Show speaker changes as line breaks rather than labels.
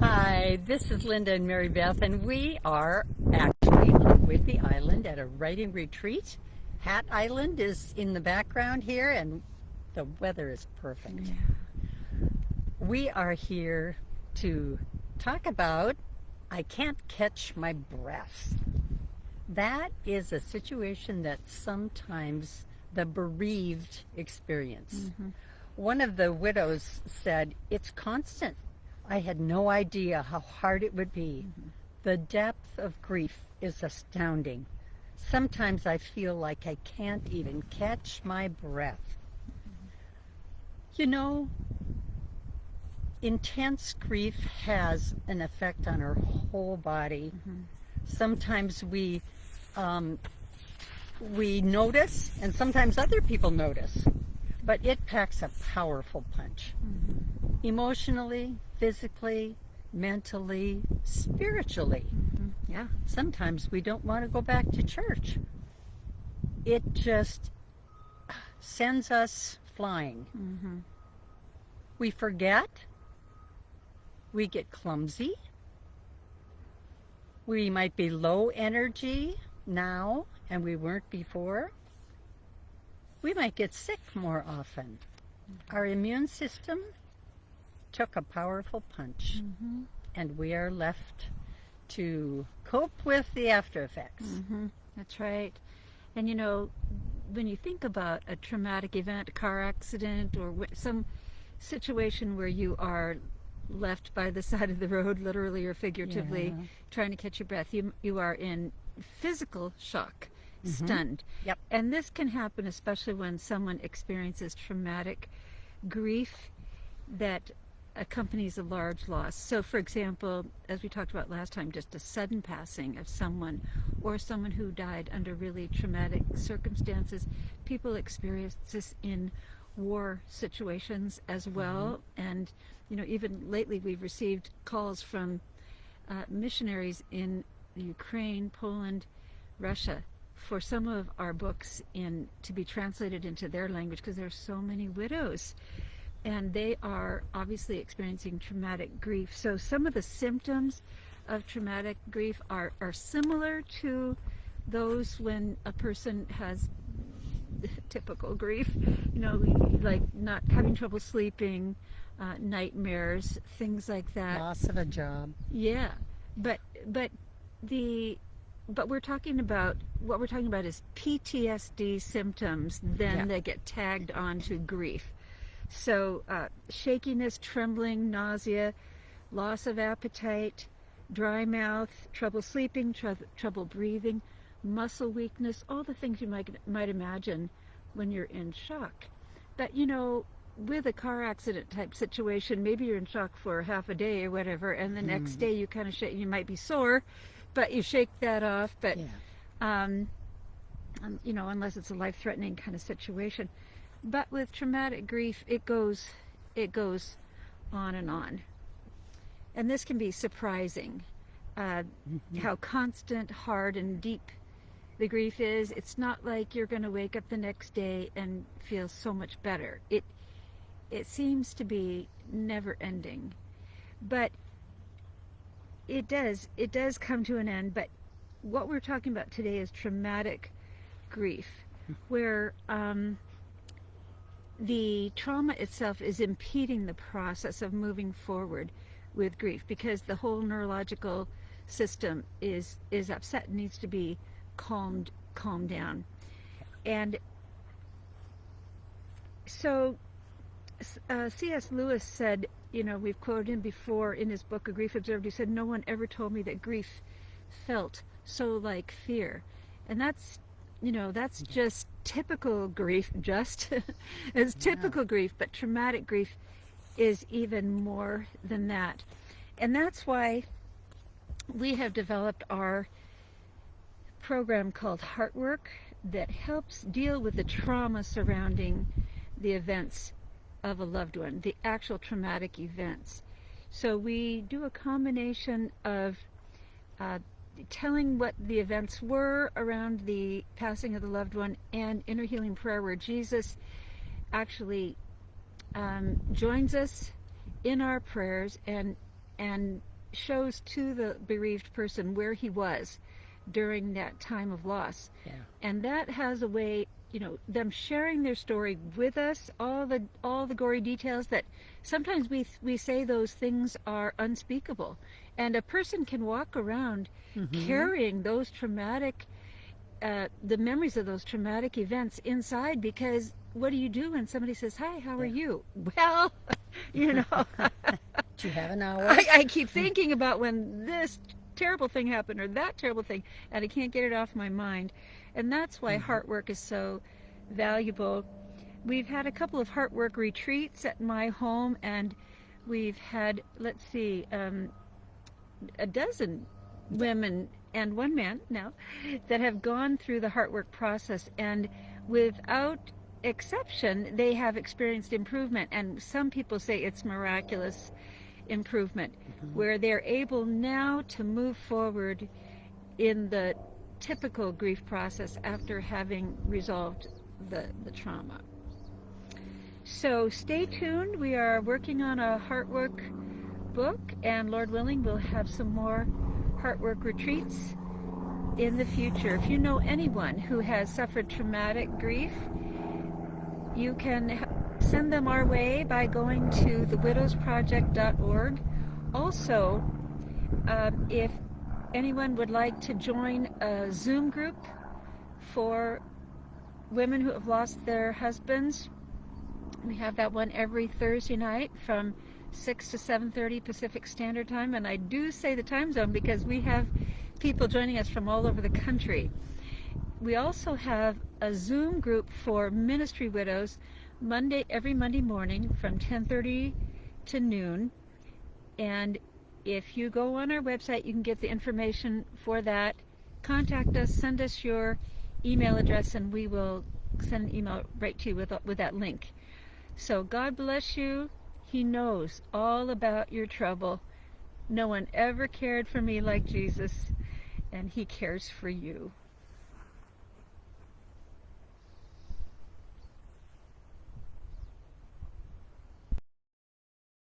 Hi, this is Linda and Mary Beth, and we are actually on Whidbey Island at a writing retreat. Hat Island is in the background here, and the weather is perfect. We are here to talk about I can't catch my breath. That is a situation that sometimes the bereaved experience. One of the widows said, "It's constant. I had no idea how hard it would be. The depth of grief is astounding. Sometimes I feel like I can't even catch my breath." You know, intense grief has an effect on our whole body. Sometimes we notice, and sometimes other people notice, but it packs a powerful punch. Emotionally, physically, mentally, spiritually.
Yeah.
Sometimes we don't want to go back to church. It just sends us flying. We forget. We get clumsy. We might be low energy now, and we weren't before. We might get sick more often. Our immune system took a powerful punch, and we are left to cope with the after effects.
That's right. And you know, when you think about a traumatic event, a car accident, or some situation where you are left by the side of the road, literally or figuratively, trying to catch your breath, you are in physical shock, stunned.
Yep.
And this can happen especially when someone experiences traumatic grief that accompanies a large loss. So for example, as we talked about last time, just a sudden passing of someone, or someone who died under really traumatic circumstances. People experience this in war situations as well. And you know, even lately we've received calls from missionaries in Ukraine, Poland, Russia, for some of our books to be translated into their language, because there's so many widows and they are obviously experiencing traumatic grief. So some of the symptoms of traumatic grief are similar to those when a person has typical grief, you know, like not having trouble sleeping, nightmares, things like that.
Loss of a job.
Yeah, but we're talking about, what we're talking about is PTSD symptoms then that get tagged onto grief. So shakiness, trembling, nausea, loss of appetite, dry mouth, trouble sleeping, trouble breathing, muscle weakness, all the things you might imagine when you're in shock. But you know, with a car accident type situation, maybe you're in shock for half a day or whatever, and the next day you kind of shake, you might be sore, but you shake that off. But you know, unless it's a life-threatening kind of situation. But with traumatic grief, it goes on and on. And this can be surprising, how constant, hard, and deep the grief is. It's not like you're going to wake up the next day and feel so much better. It seems to be never ending. But it does come to an end. But what we're talking about today is traumatic grief, where the trauma itself is impeding the process of moving forward with grief, because the whole neurological system is upset and needs to be calmed down. And so C.S. Lewis said, you know, we've quoted him before in his book A Grief Observed. He said, "No one ever told me that grief felt so like fear." And that's, you know, that's just typical grief, it's typical grief, but traumatic grief is even more than that. And that's why we have developed our program called Heartwork that helps deal with the trauma surrounding the events of a loved one, the actual traumatic events. So we do a combination of telling what the events were around the passing of the loved one, and inner healing prayer, where Jesus actually joins us in our prayers and shows to the bereaved person where he was during that time of loss.
Yeah.
And that has a way, them sharing their story with us, all the gory details that sometimes we say those things are unspeakable. And a person can walk around carrying those traumatic, the memories of those traumatic events inside, because what do you do when somebody says, "Hi, how are you?" Well,
Do you have an hour?
I keep thinking about when this terrible thing happened or that terrible thing, and I can't get it off my mind. And that's why heart work is so valuable. We've had a couple of heart work retreats at my home, and we've had, let's see, a dozen women and one man now that have gone through the heart work process, and without exception they have experienced improvement. And some people say it's miraculous improvement, where they're able now to move forward in the typical grief process after having resolved the trauma. So stay tuned. We are working on a heart work book, and Lord willing, we'll have some more heart work retreats in the future. If you know anyone who has suffered traumatic grief, you can send them our way by going to thewidowsproject.org. Also, if anyone would like to join a Zoom group for women who have lost their husbands, we have that one every Thursday night from 6 to 7:30 Pacific Standard Time. And I do say the time zone because we have people joining us from all over the country. We also have a Zoom group for ministry widows every Monday morning from 10:30 to noon. And if you go on our website, you can get the information for that. Contact us, send us your email address, and we will send an email right to you with that link. So God bless you. He knows all about your trouble. No one ever cared for me like Jesus, and he cares for you.